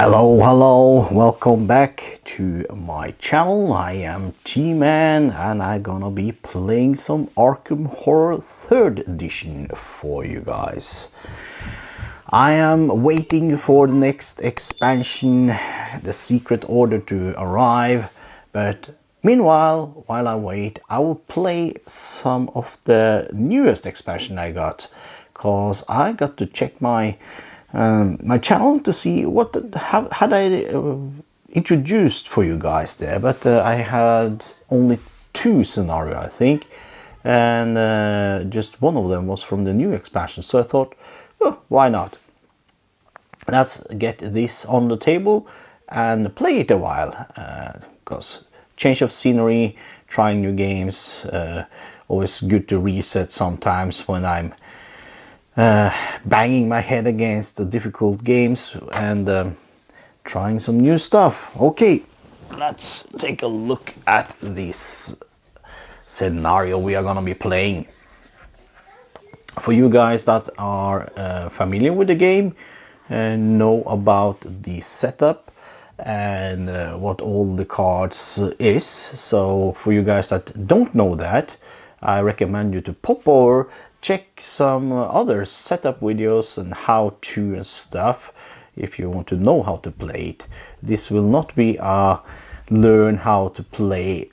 Hello, welcome back to my channel. I am G-Man and I'm gonna be playing some Arkham Horror 3rd edition for you guys. I am waiting for the next expansion, the Secret Order, to arrive, but meanwhile, while I wait, I will play some of the newest expansion I got, cause I got to check my channel to see what had I introduced for you guys there, but I had only 2 scenarios, I think, and just one of them was from the new expansion. So I thought, well, why not? Let's get this on the table and play it a while, because change of scenery, trying new games, always good to reset sometimes when I'm banging my head against the difficult games and trying some new stuff. Okay, let's take a look at this scenario we are gonna be playing. For you guys that are familiar with the game and know about the setup and what all the cards is, so for you guys that don't know that, I recommend you to pop over, check some other setup videos and how to and stuff if you want to know how to play it. This will not be a learn how to play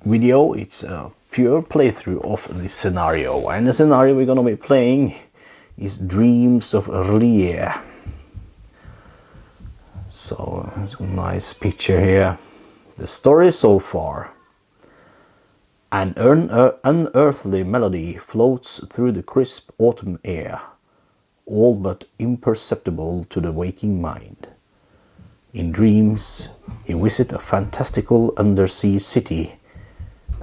video, it's a pure playthrough of the scenario, and the scenario we're gonna be playing is Dreams of Rie. So it's a nice picture here. The story so far. An unearthly melody floats through the crisp autumn air, all but imperceptible to the waking mind. In dreams, you visit a fantastical undersea city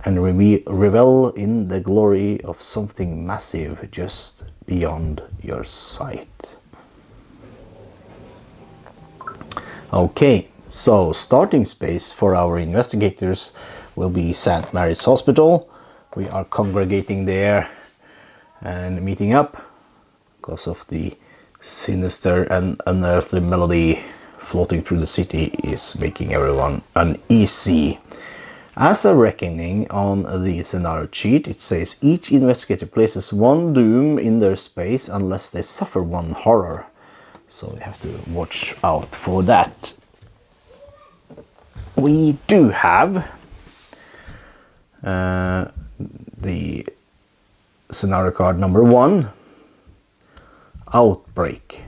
and revel in the glory of something massive just beyond your sight. Okay, so starting space for our investigators will be St. Mary's Hospital. We are congregating there and meeting up because of the sinister and unearthly melody floating through the city is making everyone uneasy. As a reckoning on the scenario sheet, it says each investigator places 1 doom in their space unless they suffer 1 horror. So we have to watch out for that. We do have the scenario card number 1, Outbreak.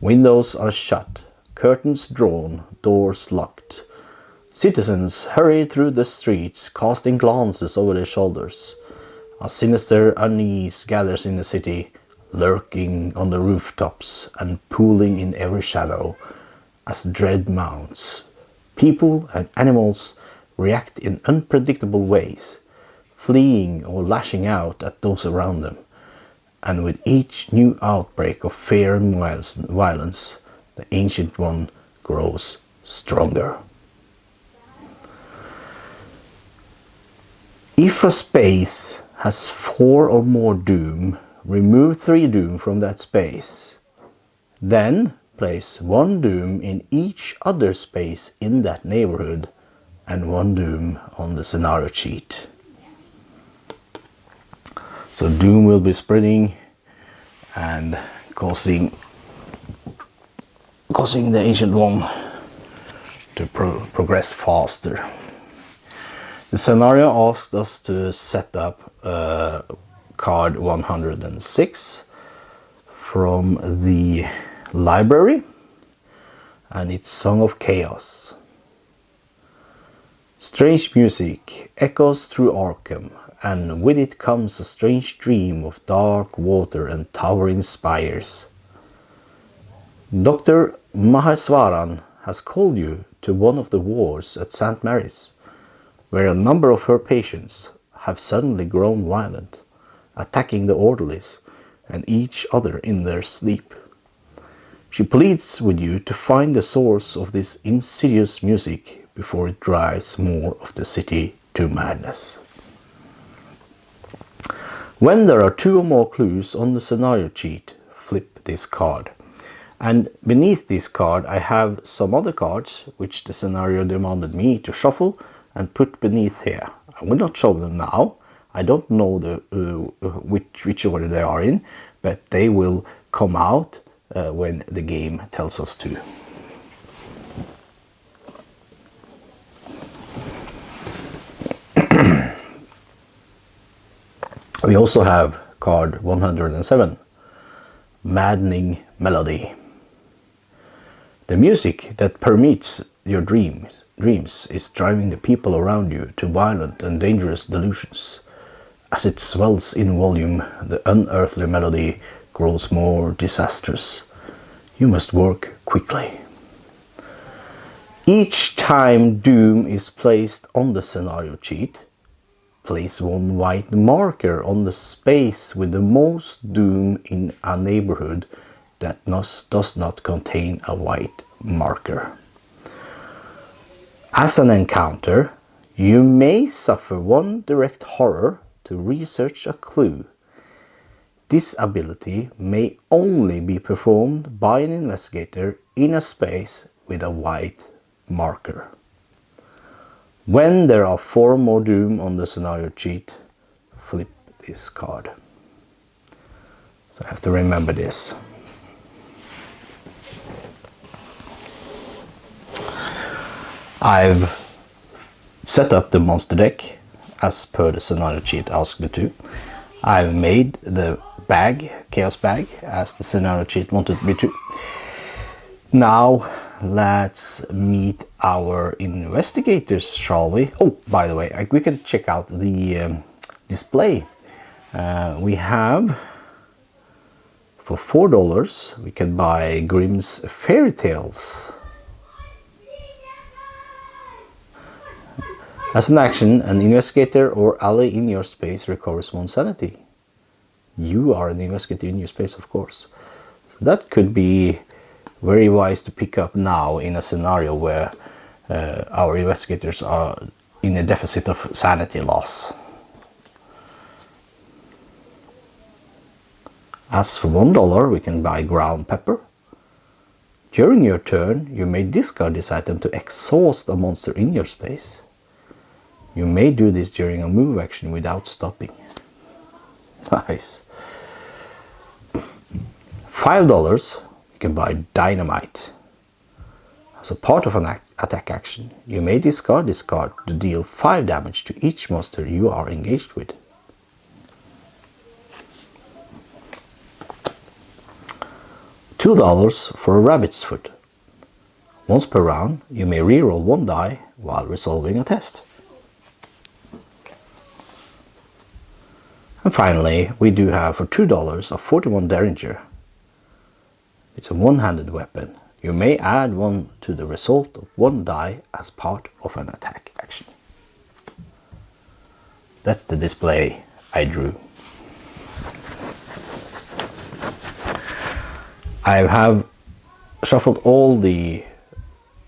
Windows are shut, curtains drawn, doors locked. Citizens hurry through the streets, casting glances over their shoulders. A sinister unease gathers in the city, lurking on the rooftops and pooling in every shadow as dread mounts. People and animals react in unpredictable ways, fleeing or lashing out at those around them. And with each new outbreak of fear and violence, the Ancient One grows stronger. If a space has 4 or more doom, remove 3 doom from that space. Then place 1 doom in each other space in that neighborhood and 1 doom on the scenario sheet. So doom will be spreading and causing the Ancient One to progress faster. The scenario asked us to set up card 106 from the library, and it's Song of Chaos. Strange music echoes through Arkham, and with it comes a strange dream of dark water and towering spires. Dr. Maheswaran has called you to one of the wards at St. Mary's, where a number of her patients have suddenly grown violent, attacking the orderlies and each other in their sleep. She pleads with you to find the source of this insidious music before it drives more of the city to madness. When there are 2 or more clues on the scenario sheet, flip this card. And beneath this card I have some other cards which the scenario demanded me to shuffle and put beneath here. I will not show them now. I don't know which order they are in, but they will come out when the game tells us to. We also have card 107, Maddening Melody. The music that permeates your dreams is driving the people around you to violent and dangerous delusions. As it swells in volume, the unearthly melody grows more disastrous. You must work quickly. Each time doom is placed on the scenario sheet, place one white marker on the space with the most doom in a neighborhood that does not contain a white marker. As an encounter, you may suffer one direct horror to research a clue. This ability may only be performed by an investigator in a space with a white marker. When there are 4 more doom on the scenario sheet, flip this card. So I have to remember this. I've set up the monster deck as per the scenario sheet asked me to. I've made the bag, chaos bag, as the scenario sheet wanted me to. Now let's meet our investigators, shall we? Oh, by the way, we can check out the display. We have, for $4, we can buy Grimm's Fairy Tales. As an action, an investigator or ally in your space recovers 1 sanity. You are an investigator in your space, of course. So that could be very wise to pick up now in a scenario where our investigators are in a deficit of sanity loss. As for $1, we can buy ground pepper. During your turn, you may discard this item to exhaust a monster in your space. You may do this during a move action without stopping. Nice. $5, you can buy dynamite. As a part of an attack action, you may discard this card to deal 5 damage to each monster you are engaged with. $2 for a rabbit's foot. Once per round, you may reroll 1 die while resolving a test. And finally, we do have for $2 a 41 Derringer. It's a one-handed weapon. You may add 1 to the result of 1 die as part of an attack action. That's the display I drew. I have shuffled all the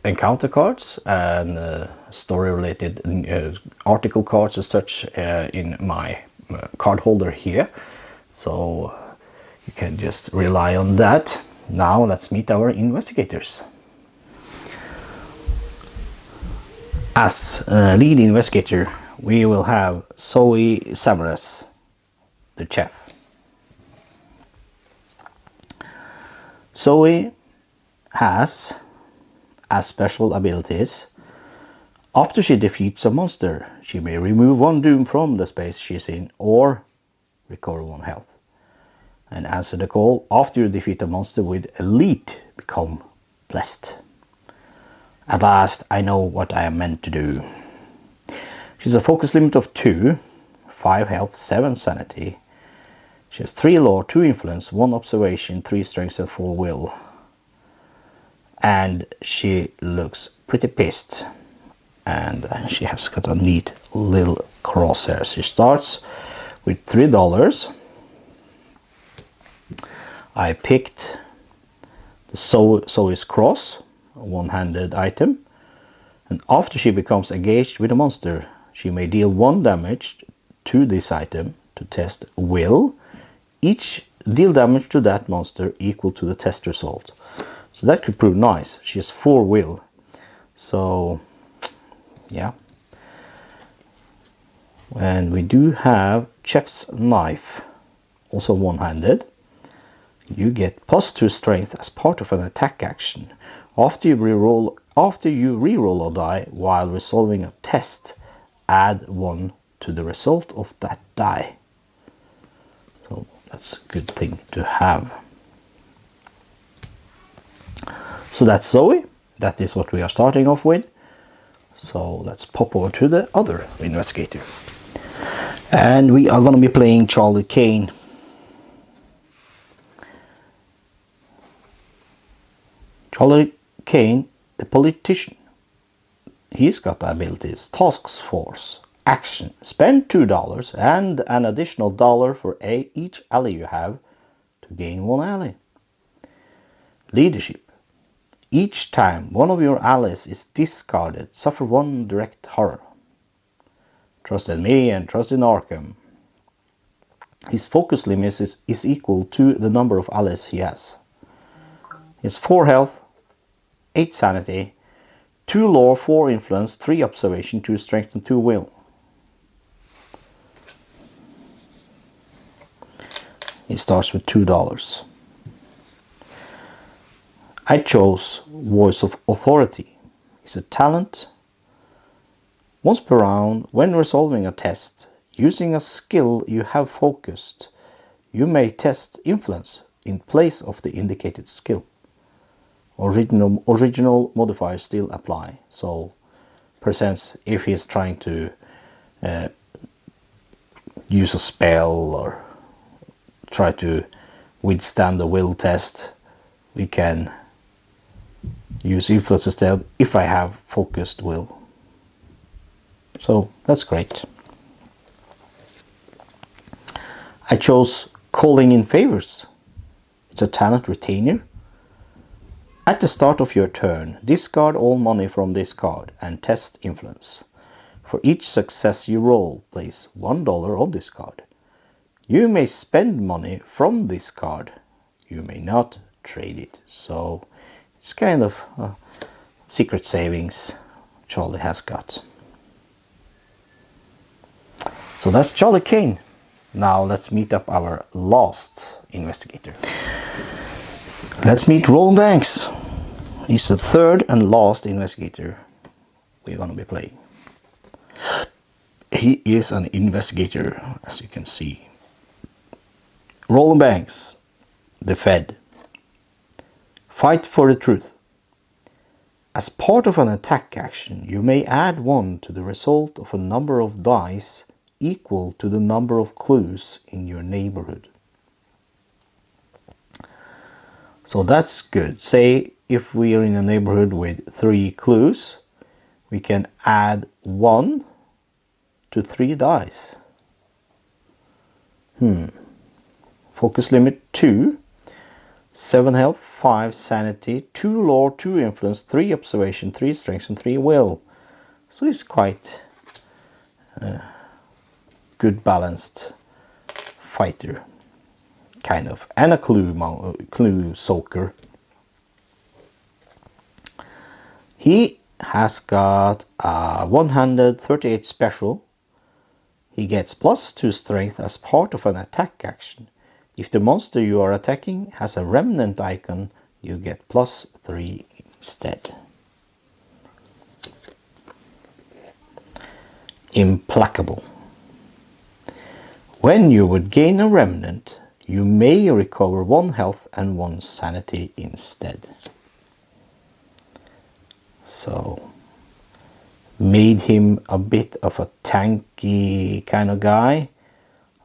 encounter cards and story-related article cards as such in my card holder here, so you can just rely on that. Now let's meet our investigators. As lead investigator, we will have Zoe Samaras, the chef. Zoe has, as special abilities, after she defeats a monster, she may remove 1 doom from the space she's in or recover 1 health. And answer the call after you defeat a monster with Elite, become blessed. At last, I know what I am meant to do. She's a focus limit of 2, 5 health, 7 sanity. She has 3 lore, 2 influence, 1 observation, 3 strength and 4 will. And she looks pretty pissed. And she has got a neat little cross here. She starts with $3. I picked the Zoe's cross, a one-handed item, and after she becomes engaged with a monster, she may deal 1 damage to this item to test will. Each deal damage to that monster equal to the test result. So that could prove nice. She has 4 will. So yeah. And we do have Chef's Knife, also one-handed. You get +2 strength as part of an attack action. After you reroll a die while resolving a test, add 1 to the result of that die. So that's a good thing to have. So that's Zoe. That is what we are starting off with. So let's pop over to the other investigator. And we are going to be playing Charlie Kane. Charlie Kane, the politician. He's got the abilities: Task Force, Action, spend $2 and an additional $1 for each ally you have to gain 1 ally. Leadership. Each time one of your allies is discarded, suffer 1 direct horror. Trust in me and trust in Arkham. His focus limit is equal to the number of allies he has. He has 4 health, 8 sanity, 2 lore, 4 influence, 3 observation, 2 strength and 2 will. He starts with $2. I chose Voice of Authority. It's a talent. Once per round, when resolving a test, using a skill you have focused, you may test influence in place of the indicated skill. Original modifiers still apply. So, percents if he's trying to use a spell or try to withstand the will test, we can use influence instead if I have focused will. So that's great. I chose Calling in Favors. It's a talent retainer. At the start of your turn, discard all money from this card and test influence. For each success you roll, place $1 on this card. You may spend money from this card. You may not trade it. So it's kind of a secret savings Charlie has got. So that's Charlie Kane. Now let's meet up our last investigator. Let's meet Roland Banks. He's the 3rd and last investigator we're going to be playing. He is an investigator, as you can see. Roland Banks, the Fed. Fight for the truth. As part of an attack action, you may add 1 to the result of a number of dice equal to the number of clues in your neighborhood. So that's good. Say if we are in a neighborhood with 3 clues, we can add 1 to 3 dice. Focus limit 2. 7 health, 5 sanity, 2 lore, 2 influence, 3 observation, 3 strength and 3 will. So he's quite good balanced fighter, kind of, and a clue soaker. He has got a one-handed 38 special. He gets +2 strength as part of an attack action. If the monster you are attacking has a remnant icon, you get +3 instead. Implacable. When you would gain a remnant, you may recover 1 health and 1 sanity instead. So, made him a bit of a tanky kind of guy.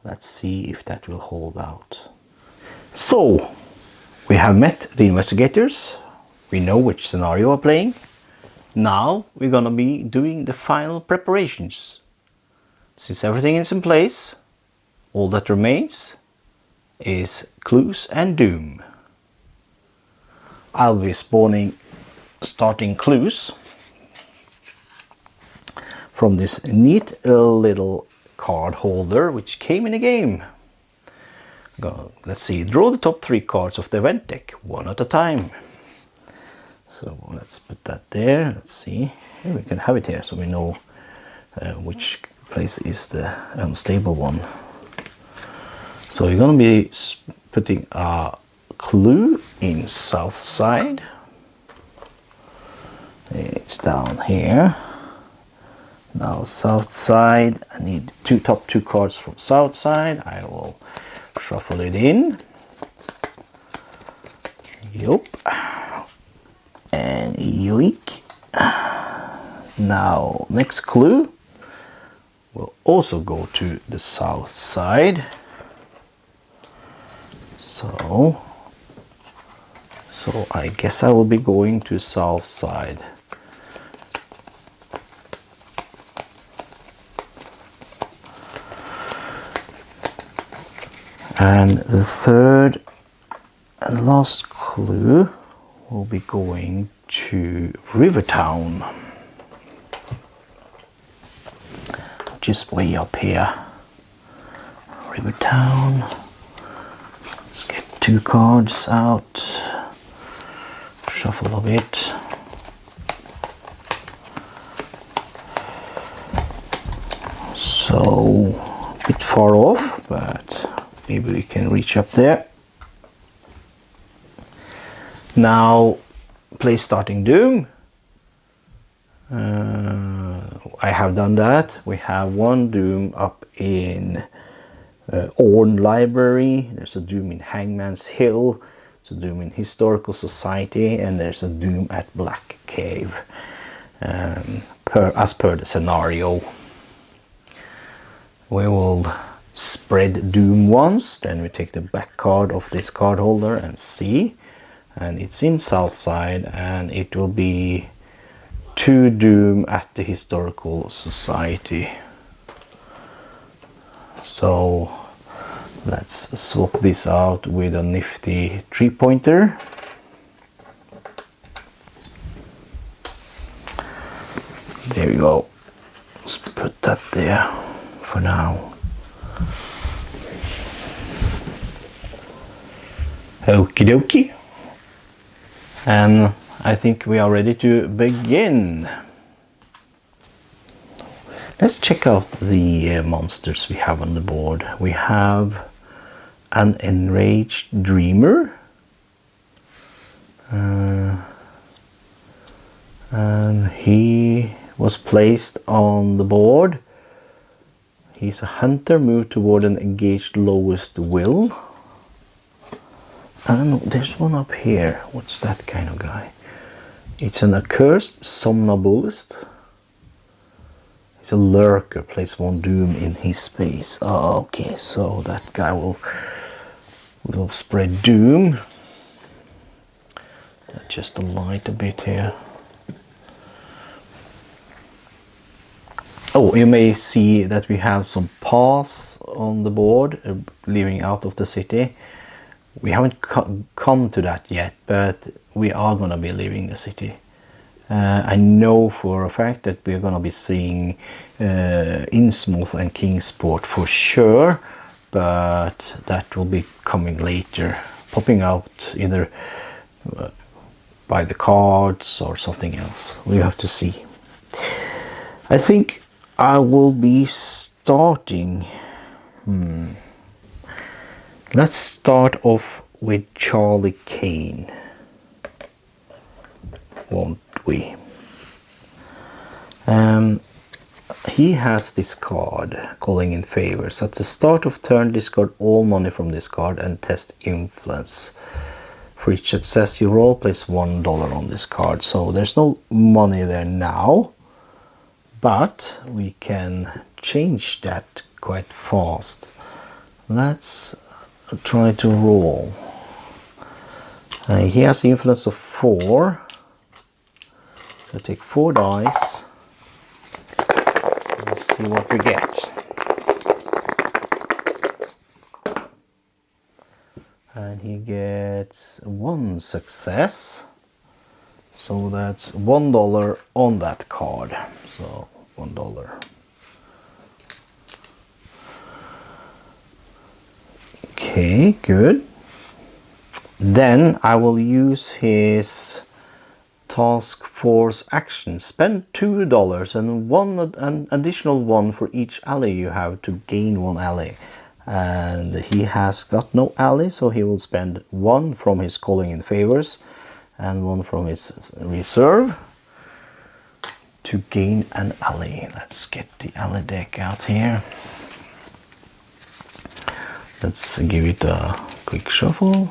Let's see if that will hold out. So, we have met the investigators. We know which scenario we're playing. Now we're gonna be doing the final preparations. Since everything is in place, all that remains is clues and doom. I'll be starting clues from this neat little card holder which came in the game. Let's see, draw the top 3 cards of the event deck, one at a time. So let's put that there. Let's see. Maybe we can have it here so we know which place is the unstable one. So you're going to be putting a clue in south side. It's down here. Now south side, I need top two cards from south side. I will shuffle it in. Yup. And yoink. Now next clue will also go to the south side. So I guess I will be going to south side. And the third and last clue will be going to Rivertown, just way up here. Rivertown. Let's get two cards out, shuffle a bit. So a bit far off, but maybe we can reach up there. Now play starting doom. I have done that. We have one doom up in Orne Library. There's a doom in Hangman's Hill. There's a doom in Historical Society, and there's a doom at Black Cave, as per the scenario. We will spread doom once, then we take the back card of this card holder and see, and it's in south side, and it will be 2 doom at the Historical Society. So let's swap this out with a nifty 3-pointer. There we go. Let's put that there for now. Okie dokie. And I think we are ready to begin. Let's check out the monsters we have on the board. We have an enraged dreamer. And he was placed on the board. He's a hunter, moved toward an engaged lowest will. And there's one up here. What's that kind of guy? It's an accursed somnambulist. He's a lurker, place 1 doom in his space. Oh, okay, so that guy will spread doom. Just the light a bit here. Oh, you may see that we have some paths on the board leaving out of the city. We haven't come to that yet, but we are going to be leaving the city. I know for a fact that we're going to be seeing Innsmouth and Kingsport for sure, but that will be coming later, popping out either by the cards or something else. We have to see. I think I will be starting. Let's start off with Charlie Kane, won't we? He has this card, calling in favors. At the start of turn, discard all money from this card and test influence. For each success you roll, place $1 on this card. So there's no money there now, but we can change that quite fast. Let's try to roll. He has the influence of 4. So take 4 dice. Let's see what we get. And he gets 1 success. So that's $1 on that card. So $1. Okay, good. Then I will use his Task force action. Spend $2 and an additional one for each ally you have to gain one ally. And he has got no ally, so he will spend one from his calling in favors and one from his reserve to gain an ally. Let's get the ally deck out here. Let's give it a quick shuffle.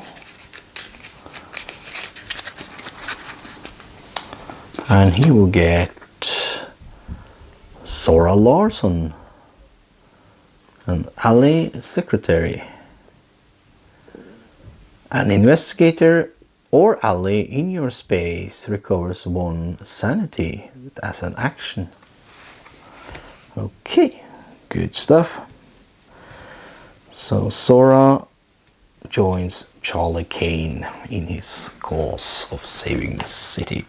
And he will get Zora Larsson, an ally secretary. An investigator or ally in your space recovers 1 sanity as an action. Okay, good stuff. So Zora joins Charlie Kane in his cause of saving the city.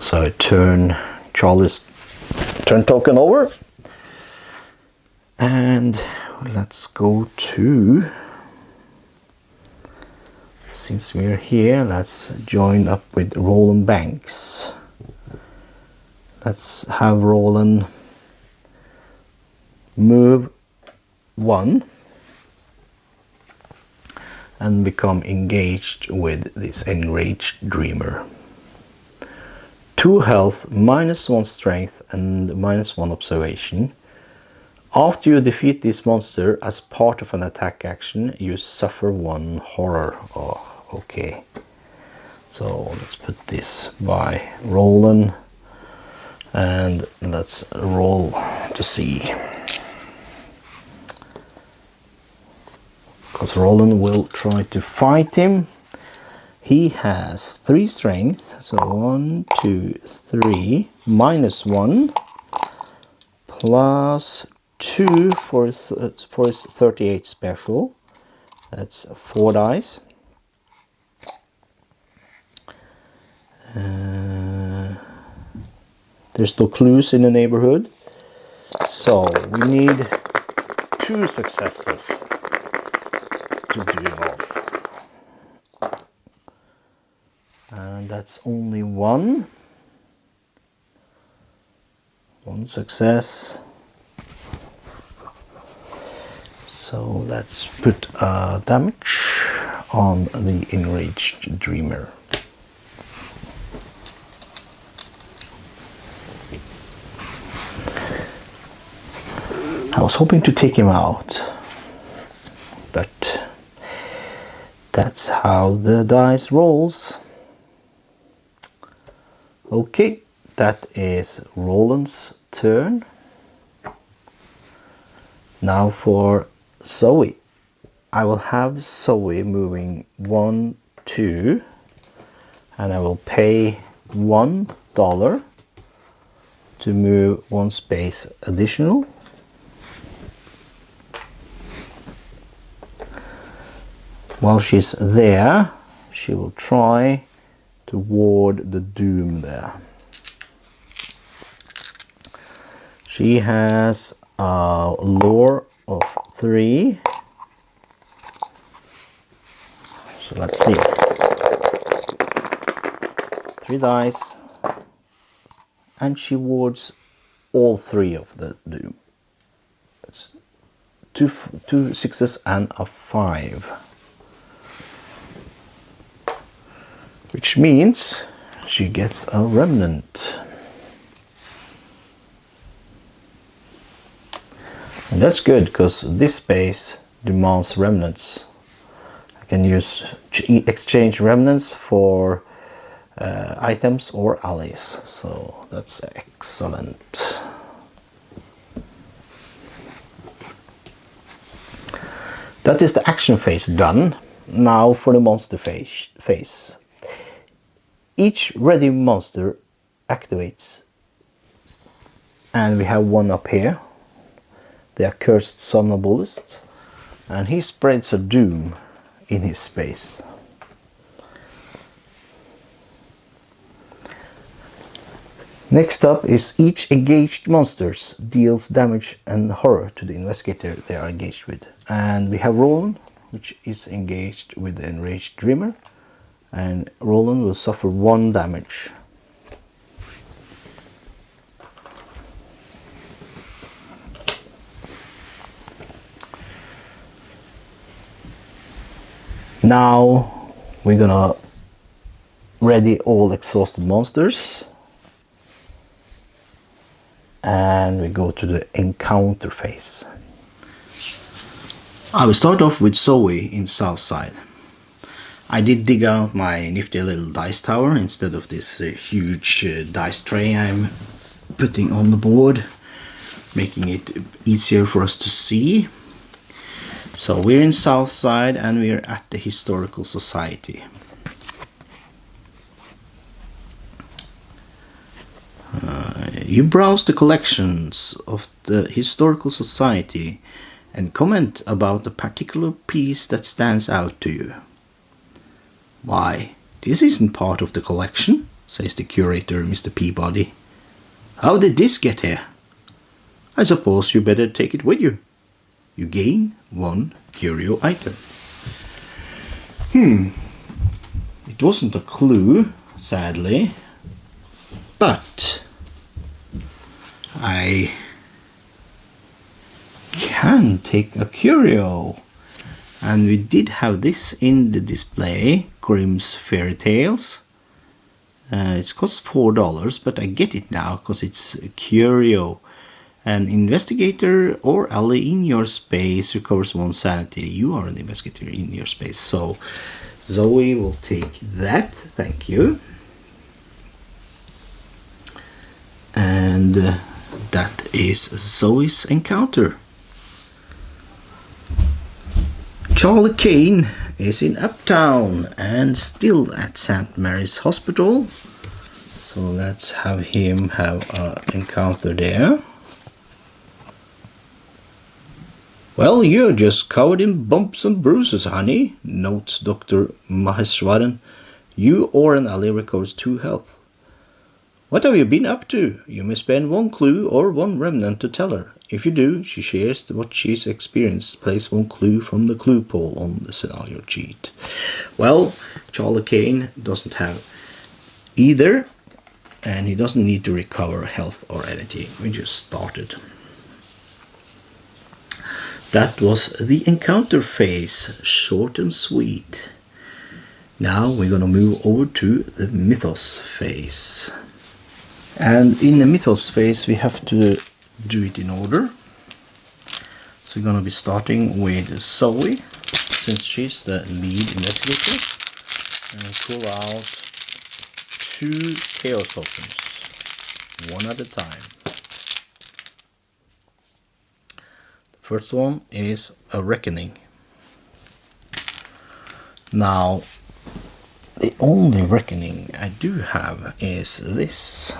So I turn Charlie's turn token over, and let's go to, since we're here, let's join up with Roland Banks. Let's have Roland move 1 and become engaged with this enraged dreamer. 2 health, -1 strength, and -1 observation. After you defeat this monster as part of an attack action, you suffer 1 horror. Oh, okay. So let's put this by Roland, and let's roll to see. Because Roland will try to fight him. He has 3 strength, so 1, 2, 3, -1, plus 2 for his 38 special. That's 4 dice. There's no clues in the neighborhood, so we need 2 successes to do it off. And that's only 1 success. So let's put damage on the enraged dreamer. I was hoping to take him out, but that's how the dice rolls. Okay, that is Roland's turn. Now for Zoe. I will have Zoe moving 1, 2, and I will pay $1 to move 1 space additional. While she's there, she will try to ward the doom there. She has a lore of 3. So let's see. 3 dice. And she wards all 3 of the doom. It's two 6s and a 5. Which means she gets a remnant. And that's good, because this space demands remnants. I can exchange remnants for items or allies, so that's excellent. That is the action phase done. Now for the monster phase. Each ready monster activates, and we have one up here, the accursed somnambulist, and he spreads a doom in his space. Next up is each engaged monsters deals damage and horror to the investigator they are engaged with, and we have Roland, which is engaged with the enraged dreamer, and Roland will suffer 1 damage. Now we're gonna ready all exhausted monsters, and we go to the encounter phase. I will start off with Zoe in Southside. I did dig out my nifty little dice tower instead of this huge dice tray I'm putting on the board, making it easier for us to see. So we're in Southside and we're at the Historical Society. You browse the collections of the Historical Society and comment about a particular piece that stands out to you. "Why, this isn't part of the collection," says the curator, Mr. Peabody. "How did this get here? I suppose you better take it with you. You gain 1 curio item." It wasn't a clue, sadly, but I can take a curio. And we did have this in the display, Grimm's Fairy Tales. It costs $4, but I get it now because it's a curio. An investigator or ally in your space recovers 1 sanity. You are an investigator in your space. So Zoe will take that. Thank you. And that is Zoe's encounter. Charlie Kane is in Uptown and still at St. Mary's Hospital. So let's have him have an encounter there. "Well, you're just covered in bumps and bruises, honey," notes Dr. Maheswaran. "You or an ally recovers 2 health. What have you been up to? You may spend 1 clue or 1 remnant to tell her. If you do, she shares what she's experienced. Place 1 clue from the clue pool on the scenario sheet." Well, Charlie Kane doesn't have either, and he doesn't need to recover health or anything. We just started. That was the encounter phase, short and sweet. Now we're gonna move over to the mythos phase. And in the mythos phase we have to do it in order. So we're gonna be starting with Zoe, since she's the lead investigator. And pull out 2 chaos tokens, 1 at a time. First one is a reckoning. Now, the only reckoning I do have is this.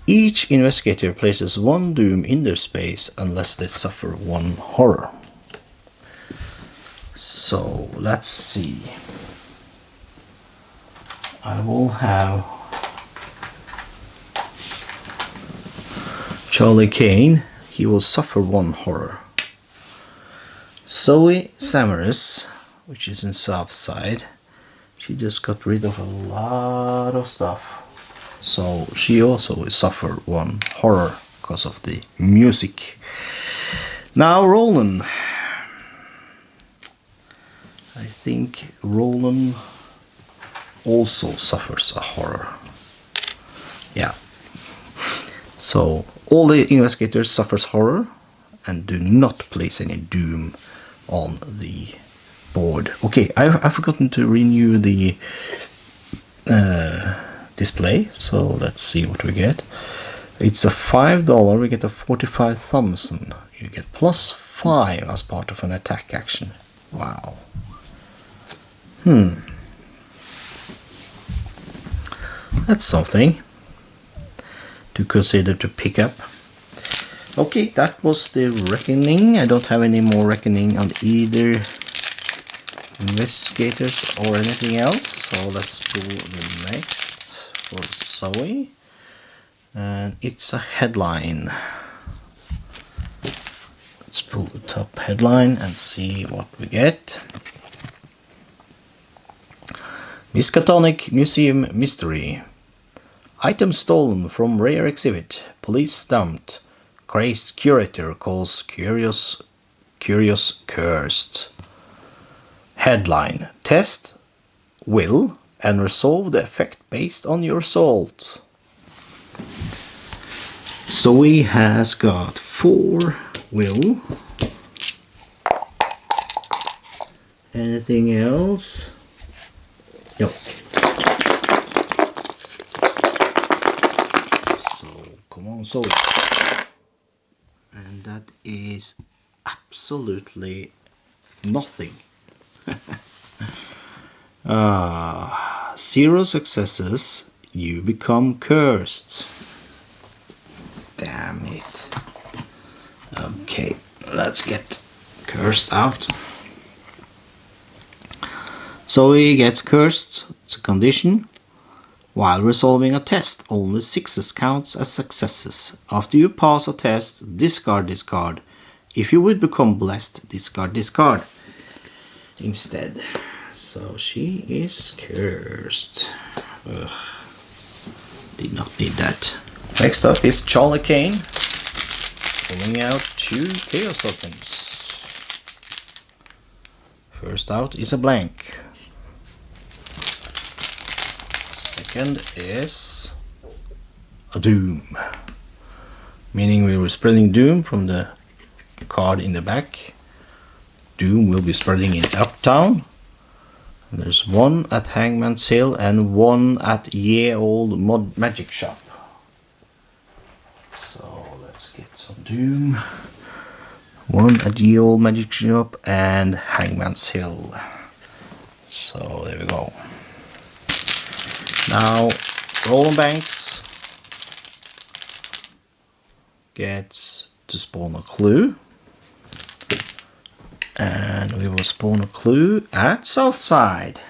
Each investigator places 1 doom in their space unless they suffer 1 horror. So let's see. I will have Charlie Kane. He will suffer 1 horror. Zoe Samaras, which is in Southside, she just got rid of a lot of stuff. So she also will suffer 1 horror because of the music. Now Roland. I think Roland also suffers a horror. Yeah. So all the investigators suffers horror and do not place any doom on the board. Okay, I've forgotten to renew the display, so let's see what we get. It's a $5, we get a 45 Thompson. You get +5 as part of an attack action. Wow. That's something to consider to pick up. Okay, that was the reckoning. I don't have any more reckoning on either investigators or anything else. So let's do the next for Zoe. And it's a headline. Let's pull the top headline and see what we get. Miskatonic Museum Mystery. Item stolen from rare exhibit. Police stumped. Crazed curator calls curious cursed. Headline. Test will and resolve the effect based on your salt. So he has got 4 will. Anything else? No. So come on, salt. And that is absolutely nothing. 0 successes, you become cursed. Damn it. Okay, let's get cursed out. So he gets cursed, it's a condition. While resolving a test, only 6s counts as successes. After you pass a test, discard this card. If you would become blessed, discard this card instead. So she is cursed. Ugh. Did not need that. Next up is Charlie Kane, pulling out 2 Chaos tokens. First out is a blank. Second is a doom, meaning we were spreading doom from the card in the back. Doom will be spreading in Uptown. There's 1 at Hangman's Hill and 1 at Ye Old Magic Shop. So let's get some doom. 1 at Ye Old Magic Shop and Hangman's Hill. So there we go. Now Roland Banks gets to spawn a clue. And we will spawn a clue at Southside.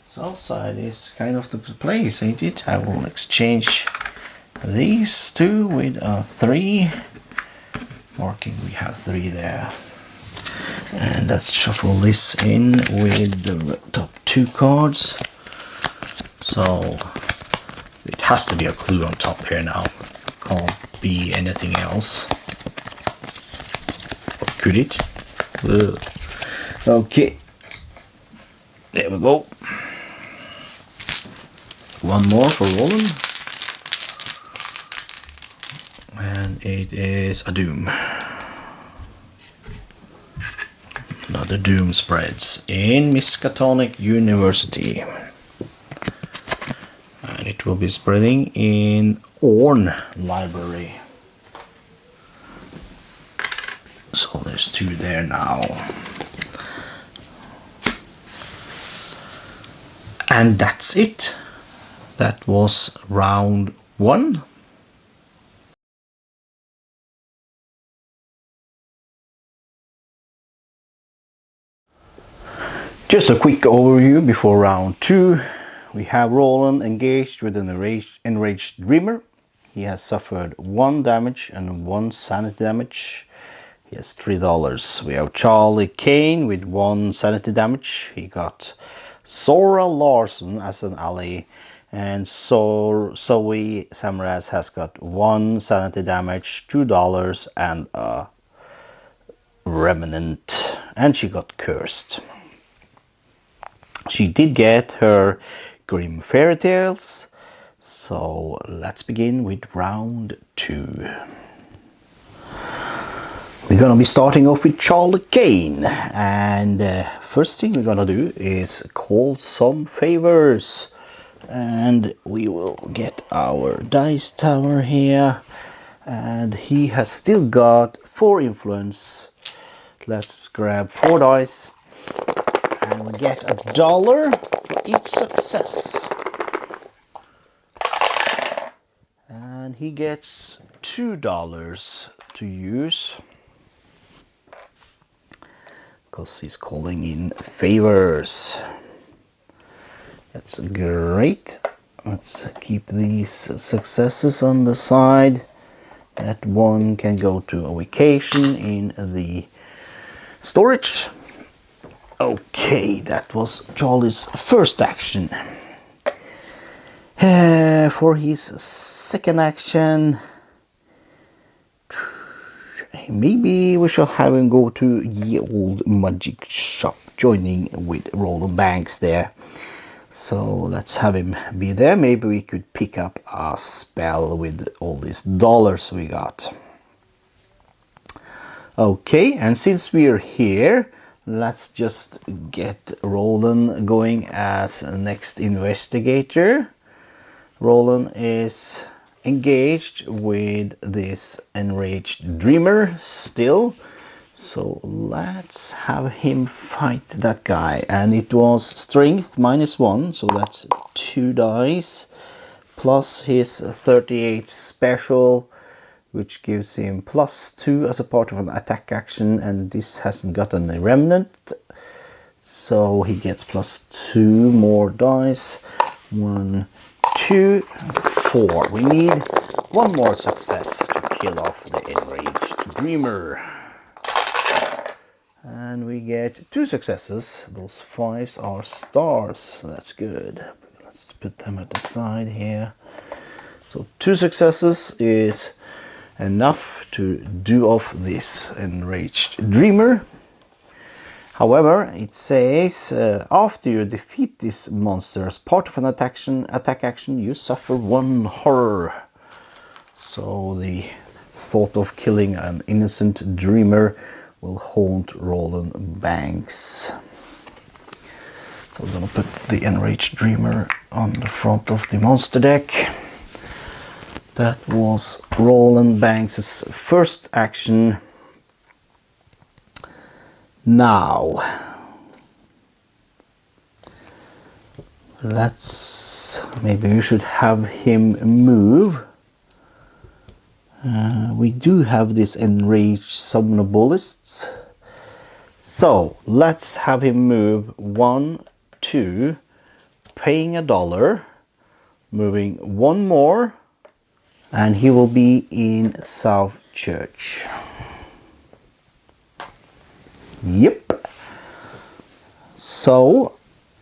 Southside is kind of the place, ain't it? I will exchange these 2 with a 3. Marking we have 3 there. And let's shuffle this in with the top 2 cards. So it has to be a clue on top here now. Can't be anything else. Or could it? Ugh. Okay. There we go. 1 more for Roland. And it is a doom. Another doom spreads in Miskatonic University. And it will be spreading in Orn Library. So there's 2 there now. And that's it. That was round 1. Just a quick overview before round 2. We have Roland engaged with an enraged dreamer. He has suffered 1 damage and 1 sanity damage. He has $3. We have Charlie Kane with 1 sanity damage. He got Sora Larson as an ally. And so Zoe Samraz has got 1 sanity damage, $2 and a remnant. And she got cursed. She did get her Grim Fairy Tales. So let's begin with round 2. We're gonna be starting off with Charlie Kane, and first thing we're gonna do is call some favors, and we will get our dice tower here, and he has still got 4 influence. Let's grab 4 dice, and we get $1 for each success, and he gets $2 to use. Because he's calling in favors. That's great. Let's keep these successes on the side. That one can go to a vacation in the storage. Okay. Okay, that was Charlie's first action. For his second action, maybe we shall have him go to the old magic shop, joining with Roland Banks there. So let's have him be there. Maybe we could pick up a spell with all these dollars we got. Okay, and since we're here, let's just get Roland going as next investigator. Roland is engaged with this enraged dreamer still. So let's have him fight that guy. And it was strength -1, so that's 2 dice. Plus his 38 special, which gives him +2 as a part of an attack action. And this hasn't gotten a remnant. So he gets +2 more dice. 1, 2, 4. We need one more success to kill off the enraged dreamer. And we get 2 successes. Those 5s are stars, so that's good. Let's put them at the side here. So 2 successes is enough to do off this enraged dreamer. However, it says after you defeat this monster as part of an attack action, you suffer 1 horror. So the thought of killing an innocent dreamer will haunt Roland Banks. So we're gonna put the enraged dreamer on the front of the monster deck. That was Roland Banks' first action. Now maybe we should have him move. We do have this enraged somnambulists, so let's have him move 1, 2, paying $1, moving 1 more, and he will be in South Church. Yep. So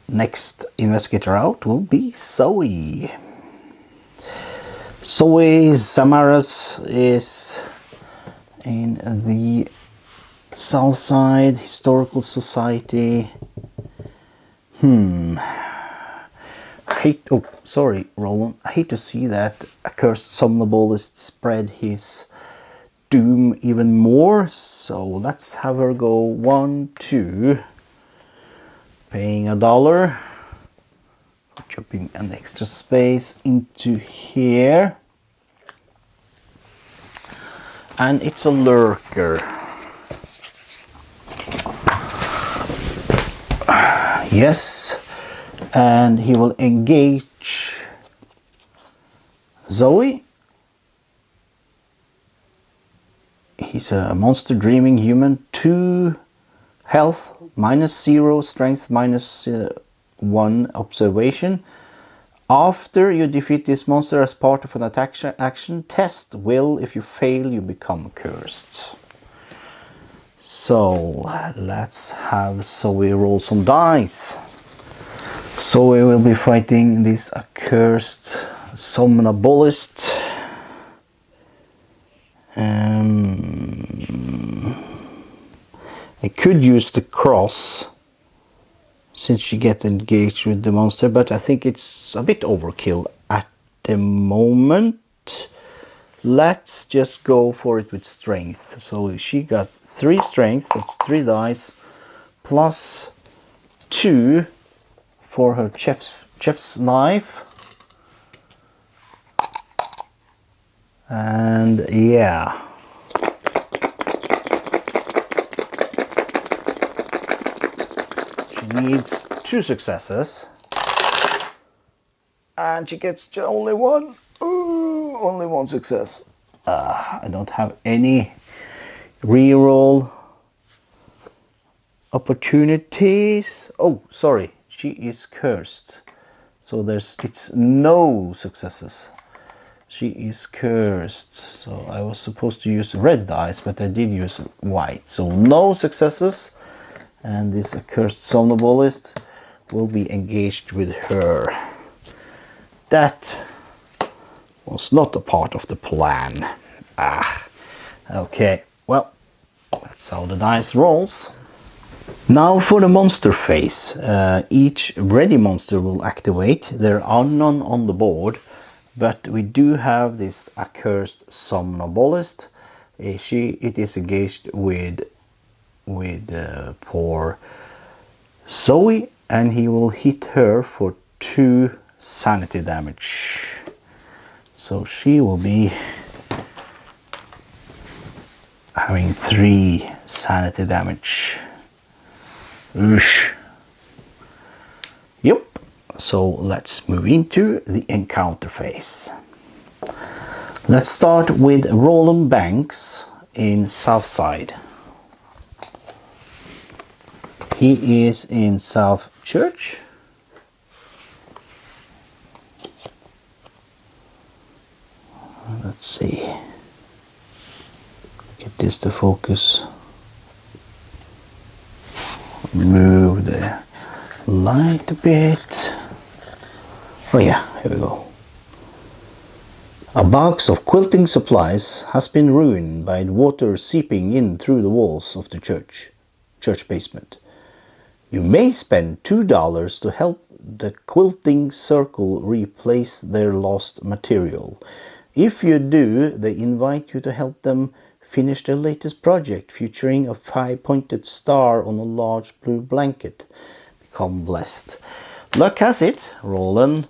next investigator out will be Zoe. Zoe Samaras is in the Southside Historical Society. Sorry, Roland. I hate to see that accursed somnambulist spread his doom even more. So let's have her go 1, 2, paying $1. Chopping an extra space into here, and it's a lurker. Yes, and he will engage Zoe. He's a monster dreaming human, 2 health, -0, strength -1, observation. After you defeat this monster as part of an action, test will. If you fail, you become cursed. So let's have Zoe roll some dice. Zoe will be fighting this accursed somnambulist. I could use the cross since she gets engaged with the monster, but I think it's a bit overkill at the moment. Let's just go for it with strength. So she got 3 strength, that's 3 dice, plus 2 for her chef's knife. And yeah. Needs 2 successes, and she gets only 1. Ooh, only 1 success. I don't have any reroll opportunities. Oh, sorry, she is cursed, so it's no successes. She is cursed, so I was supposed to use red dice, but I did use white, so no successes. and this accursed somnambulist will be engaged with her. That was not a part of the plan. Okay, well, that's how the dice rolls. Now for the monster phase. Each ready monster will activate. There are none on the board, but we do have this accursed somnambulist. It is engaged with poor Zoe, and he will hit her for 2 sanity damage. So she will be having 3 sanity damage. Oosh. Yep. So let's move into the encounter phase. Let's start with Roland Banks in Southside. He is in South Church. Let's see. Get this to focus. Move the light a bit. Oh yeah, here we go. A box of quilting supplies has been ruined by water seeping in through the walls of the church basement. You may spend $2 to help the quilting circle replace their lost material. If you do, they invite you to help them finish their latest project, featuring a 5-pointed star on a large blue blanket. Become blessed. Luck has it, Roland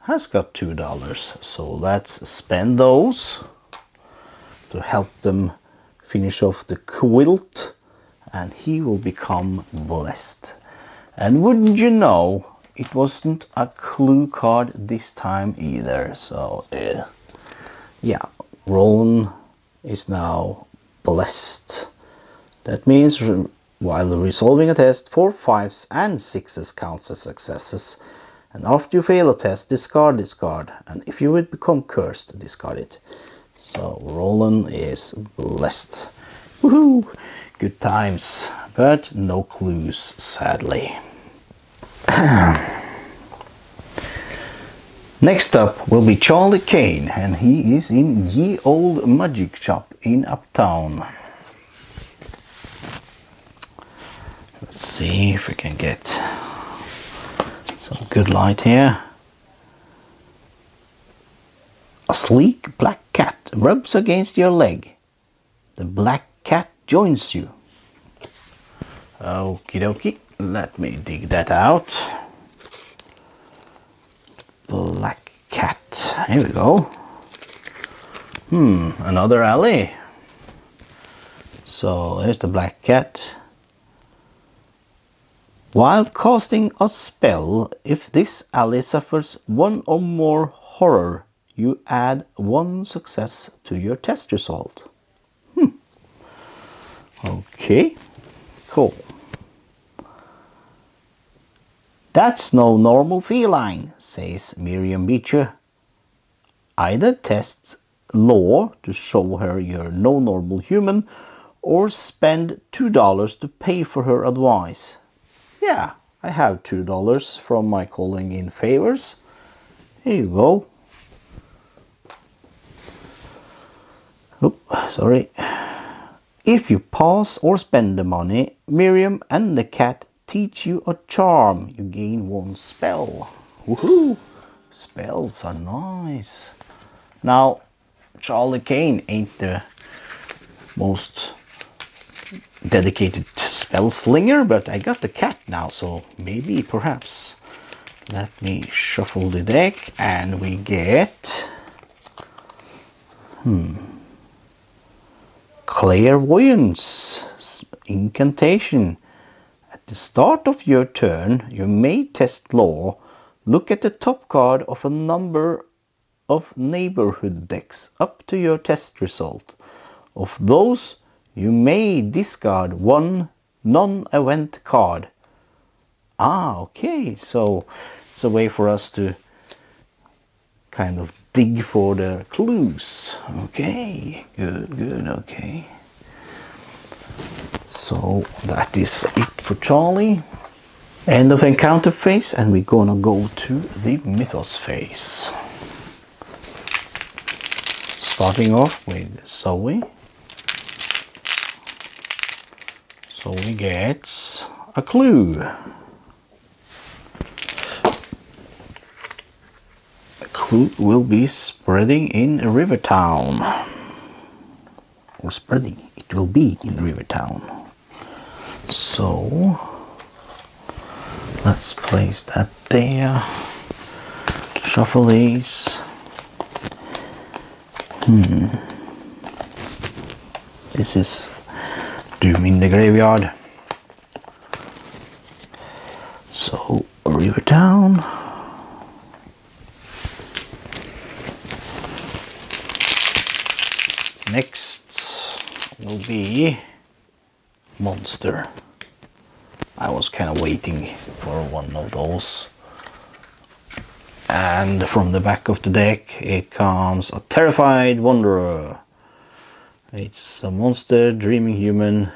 has got $2, so let's spend those to help them finish off the quilt, and he will become blessed. And wouldn't you know, it wasn't a clue card this time either. So yeah, Roland is now blessed. That means while resolving a test, 4 5s and 6s counts as successes. And after you fail a test, discard this card. And if you would become cursed, discard it. So Roland is blessed. Woohoo! Good times, but no clues, sadly. Next up will be Charlie Kane, and he is in Ye Old Magic Shop in Uptown. Let's see if we can get some good light here. A sleek black cat rubs against your leg. The black cat joins you. Okie dokie, let me dig that out. Black cat, here we go. Another alley. So there's the black cat. While casting a spell, if this alley suffers 1 or more horror, you add 1 success to your test result. Okay, cool. That's no normal feline, says Miriam Beecher. Either test law to show her you're no normal human, or spend $2 to pay for her advice. Yeah, I have $2 from my calling in favors. Here you go. Oop, sorry. If you pass or spend the money, Miriam and the cat teach you a charm. You gain 1 spell. Woohoo! Spells are nice. Now, Charlie Kane ain't the most dedicated spell slinger, but I got the cat now, so maybe, perhaps. Let me shuffle the deck, and we get Clairvoyance incantation. At the start of your turn, you may test law. Look at the top card of a number of neighborhood decks up to your test result. Of those, you may discard 1 non-event card. Okay, so it's a way for us to kind of dig for the clues. Okay, good, okay. So that is it for Charlie. End of encounter phase, and we're gonna go to the mythos phase. Starting off with Zoe. Zoe gets a clue. A clue will be spreading in Rivertown. Or spreading, it will be in Rivertown. So let's place that there. Shuffle these. This is Doom in the Graveyard. So Rivertown. Next will be Monster. I was kind of waiting for one of those. And from the back of the deck it comes a Terrified Wanderer. It's a monster, dreaming human.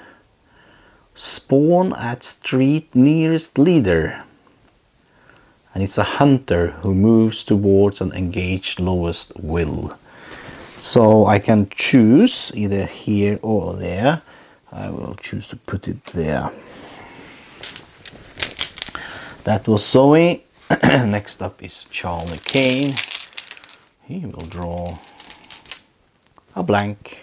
Spawn at street nearest leader. And it's a hunter who moves towards an engaged lowest will. So I can choose either here or there. I will choose to put it there. That was Zoe. Next up is Charlie Kane. He will draw a blank.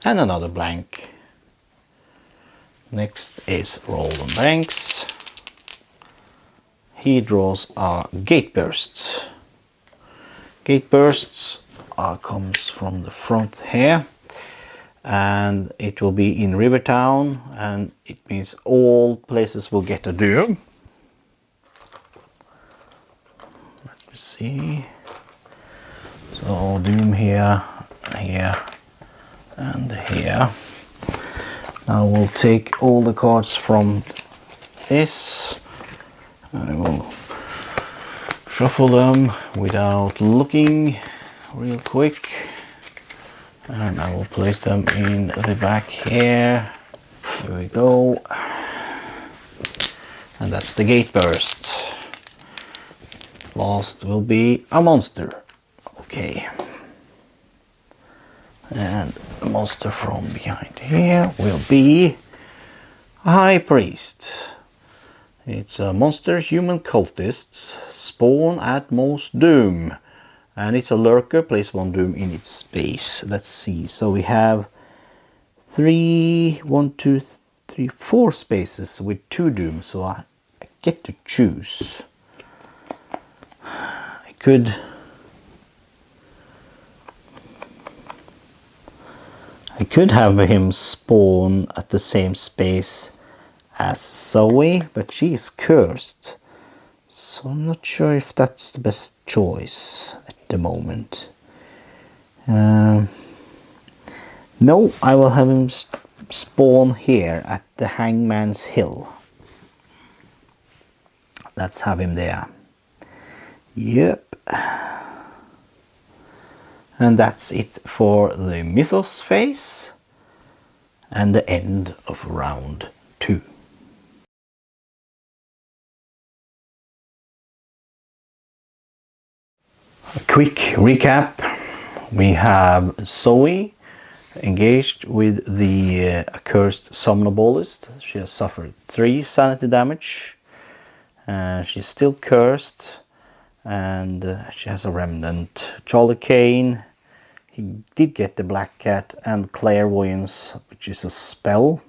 And another blank. Next is Roland Banks. He draws a Gate Bursts. Gate Bursts comes from the front here. And it will be in Rivertown, and it means all places will get a Doom. Let me see. So Doom here, here, and here. Now we'll take all the cards from this. I will shuffle them without looking real quick. And I will place them in the back here. Here we go. And that's the Gate Burst. Last will be a Monster. Okay. And a monster from behind here will be a High Priest. It's a monster, human cultist, spawn at most Doom. And it's a lurker, place one Doom in its space. Let's see, so we have 4 spaces with 2 Doom, so I get to choose. I could have him spawn at the same space as Zoe, but she is cursed. So I'm not sure if that's the best choice at the moment. No, I will have him spawn here at the Hangman's Hill. Let's have him there. Yep. And that's it for the Mythos phase and the end of round 2. A quick recap. We have Zoe engaged with the accursed somnambulist. She has suffered 3 sanity damage. She's still cursed, and she has a remnant. Charlie Kane, he did get the Black Cat and Clairvoyance, which is a spell.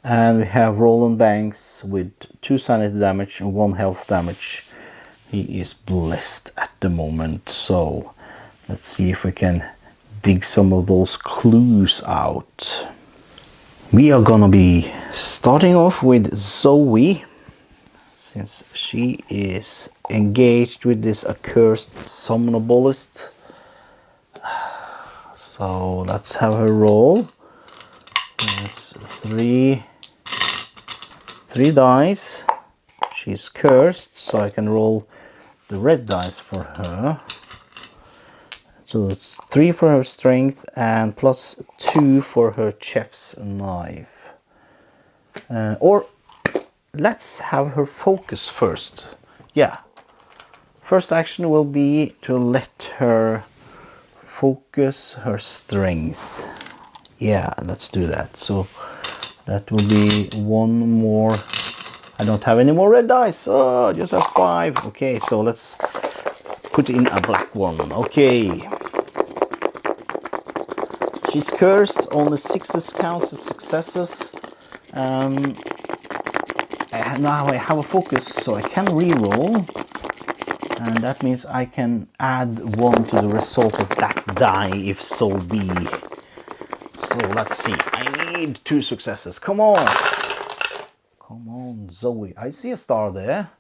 And we have Roland Banks with 2 sanity damage and 1 health damage. He is blessed at the moment, so let's see if we can dig some of those clues out. We are gonna be starting off with Zoe, since she is engaged with this accursed somnambulist. So let's have her roll. It's 3 dice. She's cursed, so I can roll the red dice for her. So it's 3 for her strength and plus 2 for her chef's knife. Or let's have her focus first. Yeah. First action will be to let her focus her strength. Yeah, let's do that. So that will be 1 more. I don't have any more red dice. Oh, just have 5. Okay, so let's put in a black one. Okay. She's cursed. Only 6s counts as successes. Now I have a focus, so I can reroll. And that means I can add 1 to the result of that die, if so be. So let's see. I need 2 successes. Come on. Come on, Zoe. I see a star there.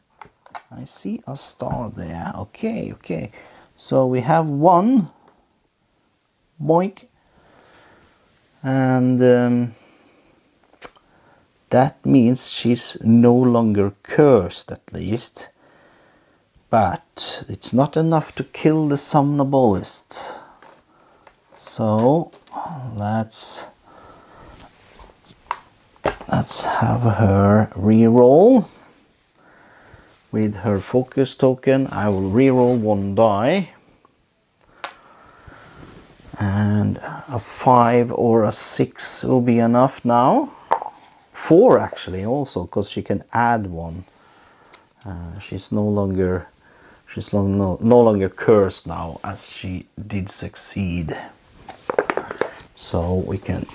I see a star there. Okay, okay. So we have 1. Boink. And that means she's no longer cursed, at least. But it's not enough to kill the somnambulist. So let's have her reroll. With her focus token, I will reroll 1 die. And a 5 or a 6 will be enough now. 4 actually also, because she can add 1. She's no longer cursed now, as she did succeed. So we can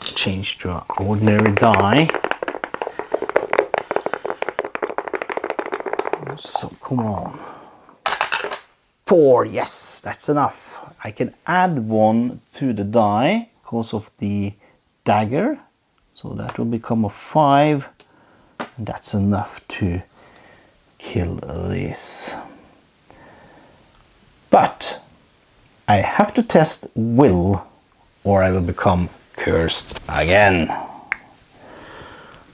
change to an ordinary die. So come on. 4, yes, that's enough. I can add 1 to the die because of the dagger. So that will become a 5. And that's enough to kill this. But I have to test will, or I will become cursed again.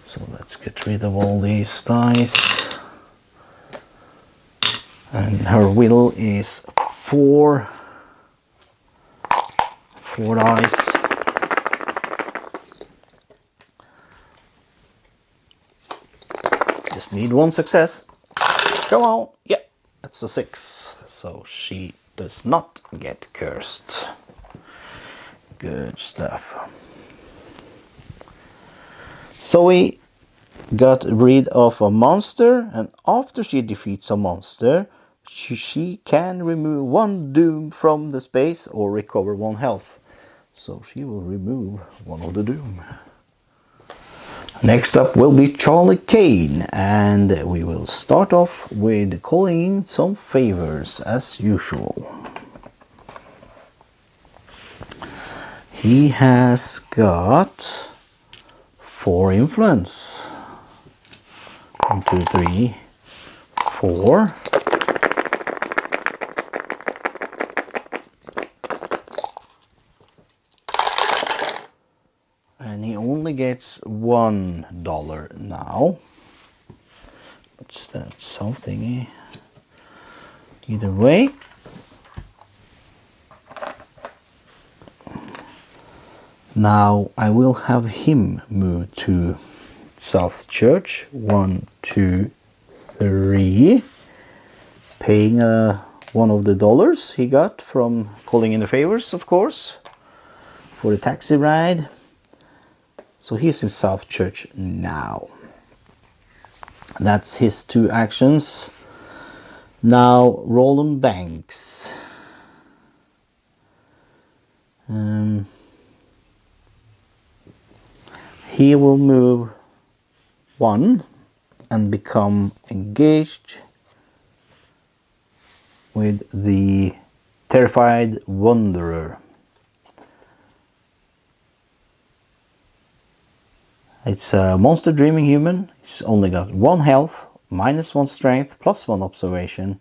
So let's get rid of all these dice. And her will is 4 dice. Just need 1 success. Come on. Yeah, that's a 6. So she does not get cursed. Good stuff. So we got rid of a monster, and after she defeats a monster, she can remove 1 doom from the space or recover 1 health. So she will remove 1 of the doom. Next up will be Charlie Kane, and we will start off with calling in some favors as usual. He has got 4 influence. 1, 2, 3, 4. And he only gets $1 now. But that's something. Either way. Now I will have him move to South Church. 1, 2, 3. Paying 1 of the dollars he got from calling in the favors, of course, for the taxi ride. So he's in South Church now. That's his 2 actions. Now Roland Banks. He will move 1 and become engaged with the Terrified Wanderer. It's a monster dreaming human. It's only got 1 health, -1 strength, +1 observation.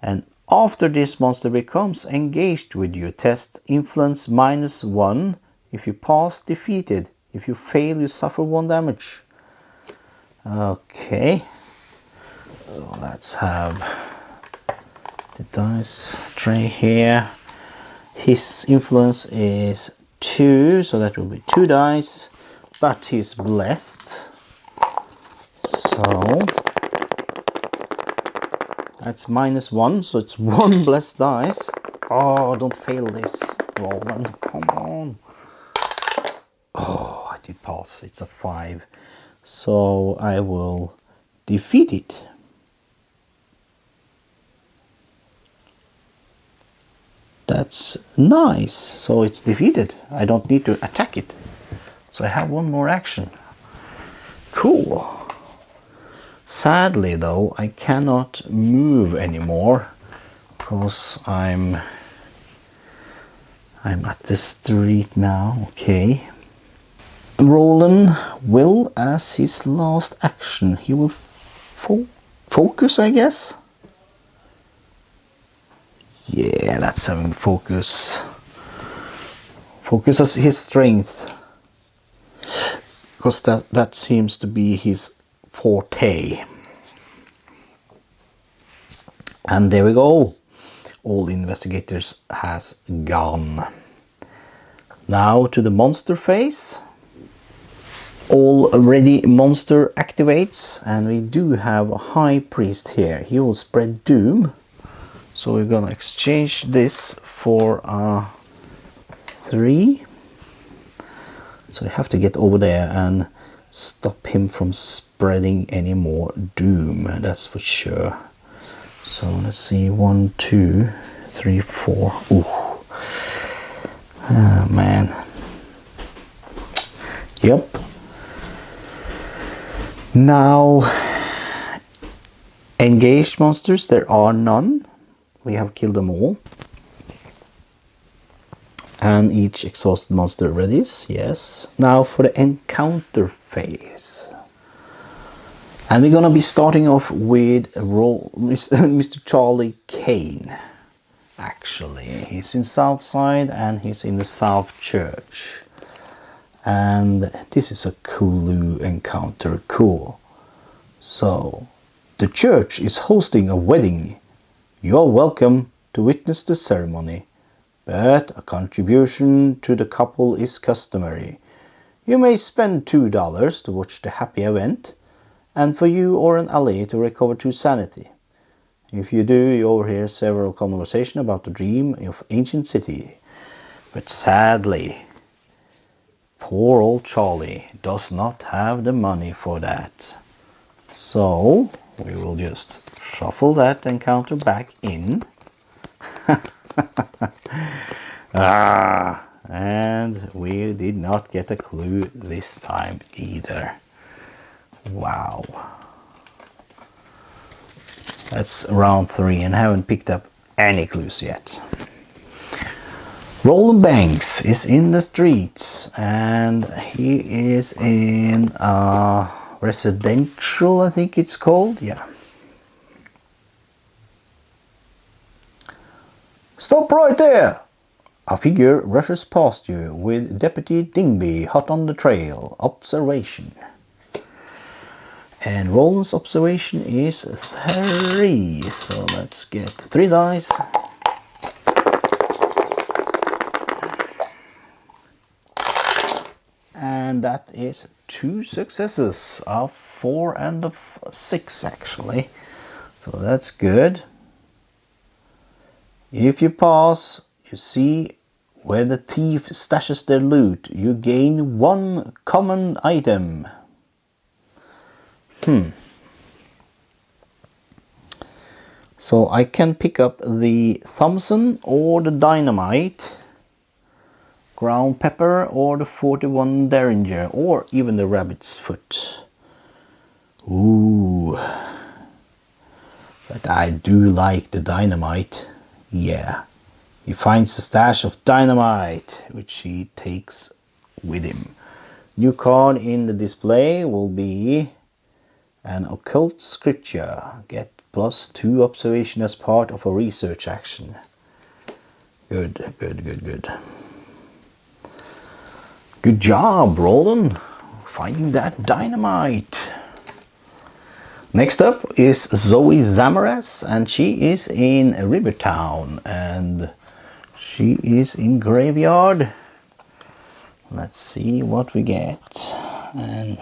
And after this monster becomes engaged with you, test influence -1. If you pass, defeated. If you fail, you suffer 1 damage. Okay. So let's have the dice tray here. His influence is 2, so that will be 2 dice, but he's blessed. So that's -1, so it's 1 blessed dice. Oh, don't fail this, Roland, come on. Oh, I did pass, it's a 5. So I will defeat it. That's nice, so it's defeated. I don't need to attack it. So I have 1 more action. Cool. Sadly though, I cannot move anymore because I'm at the street now. Okay. Roland will, as his last action, he will focus, I guess. Yeah, that's having focus. Focus as his strength, because that seems to be his forte. And there we go. All investigators has gone. Now to the monster phase. Already monster activates, and we do have a high priest here. He will spread doom. So we're gonna exchange this for 3. So we have to get over there and stop him from spreading any more doom, that's for sure. So let's see, 1, 2, 3, 4. Ooh. Oh man. Yep. Now, engaged monsters, there are none. We have killed them all. And each exhausted monster readies, yes. Now for the encounter phase. And we're gonna be starting off with Mr. Charlie Kane. Actually, he's in Southside and he's in the South Church. And this is a clue encounter, cool. So, the church is hosting a wedding. You're welcome to witness the ceremony, but a contribution to the couple is customary. You may spend $2 to watch the happy event, and for you or an ally to recover 2 sanity. If you do, you overhear several conversations about the dream of ancient city. But sadly, poor old Charlie does not have the money for that. So we will just shuffle that encounter back in. And we did not get a clue this time either. Wow. That's round 3 and I haven't picked up any clues yet. Roland Banks is in the streets and he is in residential, I think it's called, yeah. Stop right there! A figure rushes past you with Deputy Dingby hot on the trail. Observation. And Roland's observation is 3, so let's get 3 dice. And that is 2 successes, a 4 and a 6 actually. So that's good. If you pass, you see where the thief stashes their loot. You gain 1 common item. So I can pick up the Thompson or the Dynamite, ground pepper or the 41 Derringer, or even the Rabbit's Foot. Ooh, but I do like the Dynamite. Yeah, he finds a stash of dynamite, which he takes with him. New card in the display will be an occult scripture. Get +2 observation as part of a research action. Good, good, good, good. Good job, Roland, finding that dynamite. Next up is Zoe Zamaras, and she is in Rivertown, and She is in graveyard. Let's see what we get. And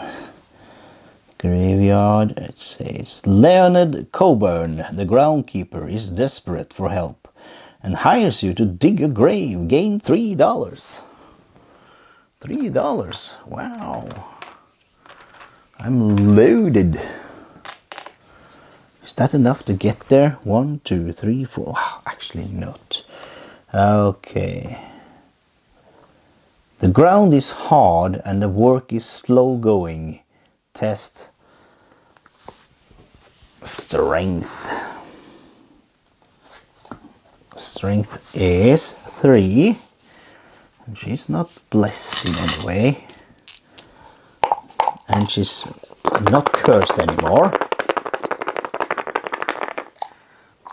graveyard, it says Leonard Coburn, the groundkeeper, is desperate for help and hires you to dig a grave. Gain $3. $3. Wow. I'm loaded. Is that enough to get there? 1, 2, 3, 4. Oh, actually not. Okay. The ground is hard and the work is slow going. Test strength. Strength is 3. And she's not blessed in any way. And she's not cursed anymore.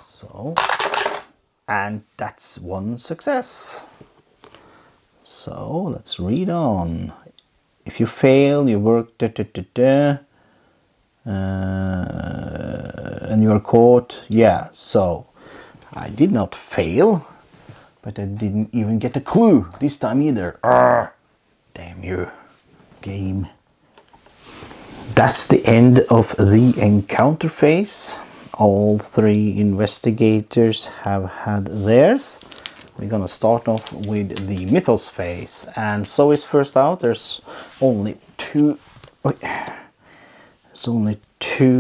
So, and that's 1 success. So let's read on. If you fail, you work and you are caught. Yeah, so I did not fail, but I didn't even get a clue this time either. Arrgh, damn you, game. That's the end of the encounter phase. All 3 investigators have had theirs. We're gonna start off with the mythos phase, and so is first out. There's only 2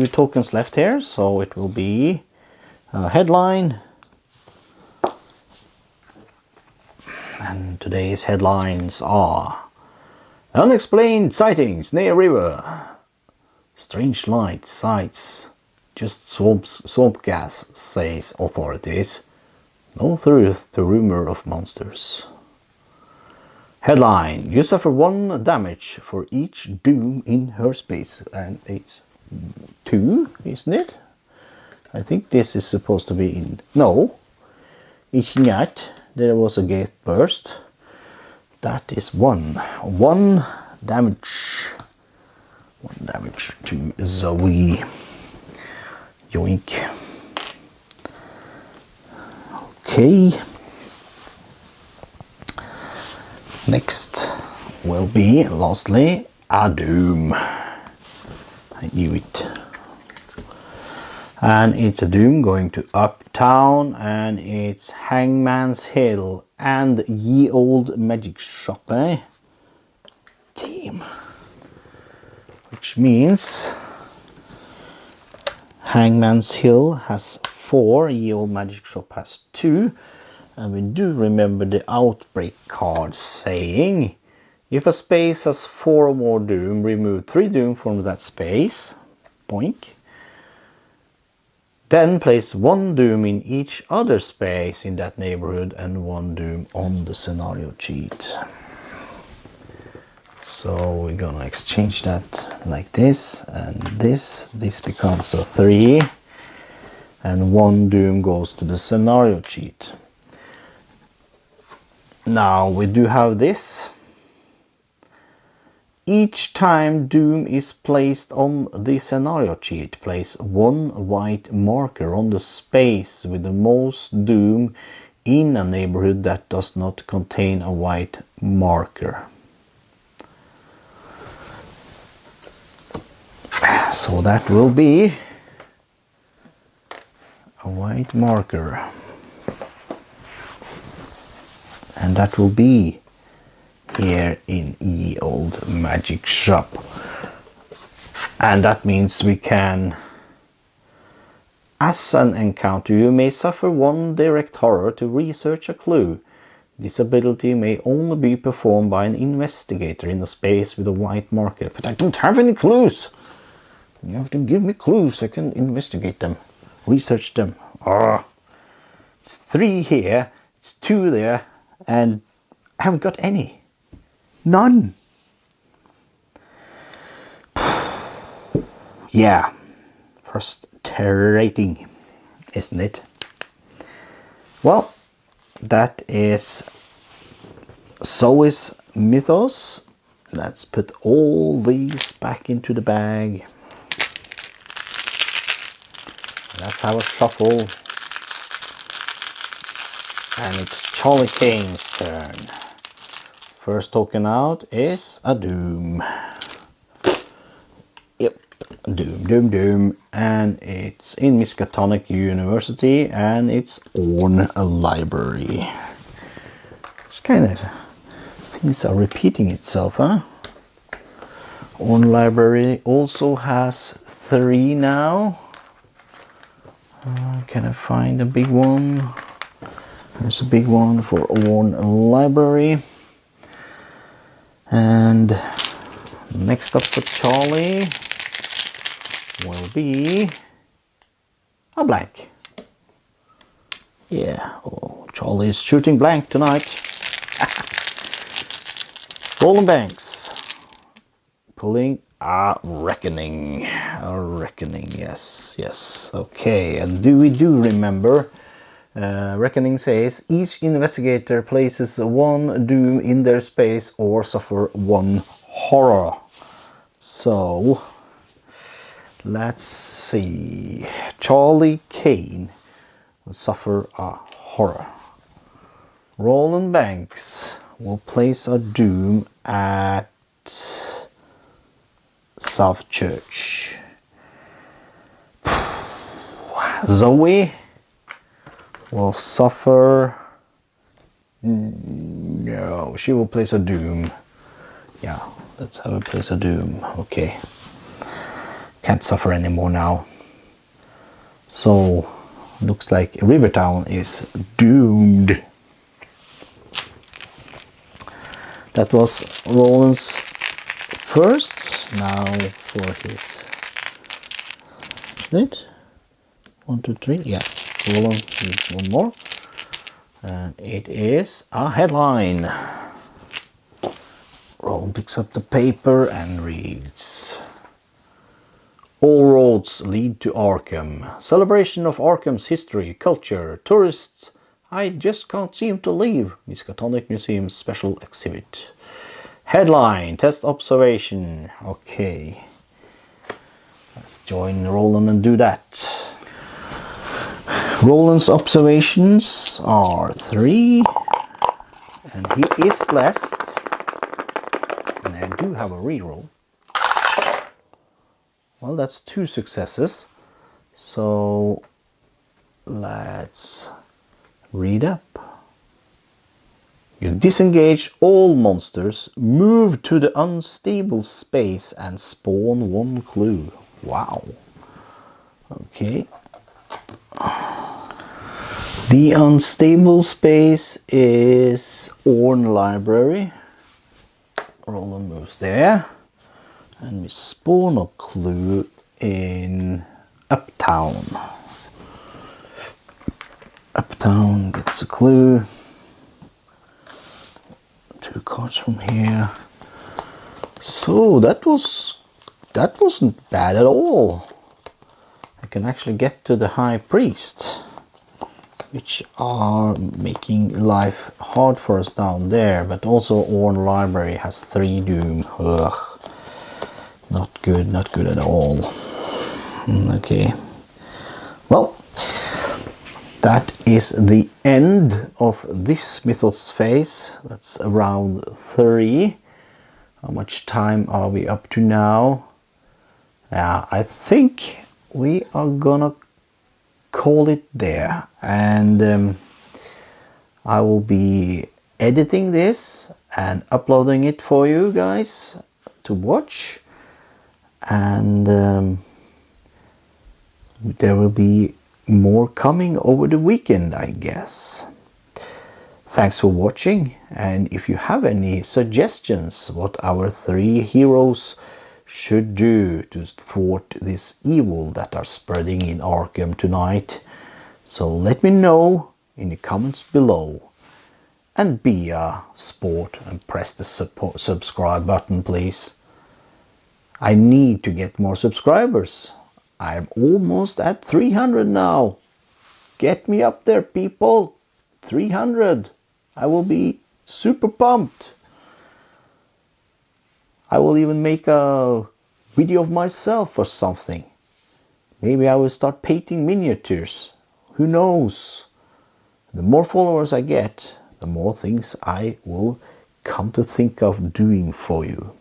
tokens left here, so it will be a headline, and today's headlines are unexplained sightings near river, strange light sights, just swamp gas, says authorities. No truth to rumor of monsters. Headline: you suffer 1 damage for each doom in her space. And it's 2, isn't it? I think this is supposed to be in... No, it's not. There was a gate burst. That is 1. 1 damage. 1 damage to Zoe. Yoink. Okay. Next will be, lastly, a doom. I knew it. And it's a doom going to Uptown, and it's Hangman's Hill and Ye Old Magic Shop, eh? Team. Which means Hangman's Hill has 4, Ye Old Magic Shop has 2, and we do remember the outbreak card saying if a space has 4 or more doom, remove 3 doom from that space, boink. Then place 1 doom in each other space in that neighborhood and 1 doom on the scenario sheet. So we're gonna exchange that like this and this. This becomes a 3. And 1 doom goes to the scenario sheet. Now we do have this. Each time doom is placed on the scenario sheet, place 1 white marker on the space with the most doom in a neighborhood that does not contain a white marker. So that will be a white marker, and that will be here in Ye Old Magic Shop. And that means we can, as an encounter, you may suffer 1 direct horror to research a clue. This ability may only be performed by an investigator in a space with a white marker. But I don't have any clues. You have to give me clues so I can investigate them, research them. It's 3 here, it's 2 there, and I haven't got any. None. Yeah, frustrating, isn't it? Well, that is so is Mythos. Let's put all these back into the bag. Let's have a shuffle. And it's Charlie Kane's turn. First token out is a Doom. Yep, Doom. And it's in Miskatonic University and it's on a library. It's kind of, things are repeating itself, huh? On library also has 3 now. Can I find a big one? There's a big one for Orn Library. And next up for Charlie will be a blank. Yeah, oh, Charlie is shooting blank tonight. Rolling banks. Pulling a reckoning. A reckoning, yes. Okay, and we do remember. Reckoning says each investigator places 1 doom in their space or suffer 1 horror. So let's see. Charlie Kane will suffer a horror. Roland Banks will place a doom at South Church. Zoe will suffer. No, she will place a doom. Yeah, let's have her place a doom. Okay. Can't suffer anymore now. So, looks like Rivertown is doomed. That was Roland's first. Now for his. Isn't it? 1, 2, 3. Yeah. Roland needs 1 more. And it is a headline. Roland picks up the paper and reads: All roads lead to Arkham. Celebration of Arkham's history, culture, tourists. I just can't seem to leave. Miskatonic Museum's special exhibit. Headline: Test observation. Okay. Let's join Roland and do that. Roland's observations are 3, and he is blessed. And I do have a reroll. Well, that's 2 successes. So let's read up. You disengage all monsters, move to the unstable space, and spawn 1 clue. Wow. Okay. The unstable space is Orn Library. Roland moves there. And we spawn a clue in Uptown. Uptown gets a clue. 2 cards from here. So that wasn't bad at all. I can actually get to the High Priest, which are making life hard for us down there, but also Orn Library has 3 doom. Ugh. Not good at all. Okay. Well, that is the end of this Mythos phase. That's round 3. How much time are we up to now? I think we are gonna call it there, and I will be editing this and uploading it for you guys to watch, and there will be more coming over the weekend, I guess. Thanks for watching, and if you have any suggestions what our 3 heroes should do to thwart this evil that are spreading in Arkham tonight, so let me know in the comments below. And be a sport and press the subscribe button, please. I need to get more subscribers. I'm almost at 300 now. Get me up there, people. 300. I will be super pumped. I will even make a video of myself or something. Maybe I will start painting miniatures. Who knows? The more followers I get, the more things I will come to think of doing for you.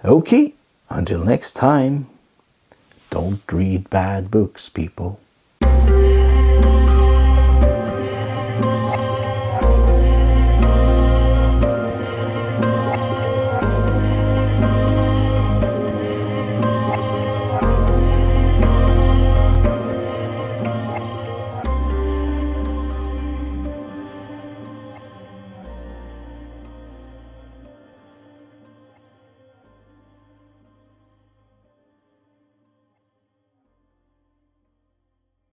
Okay, until next time, don't read bad books, people.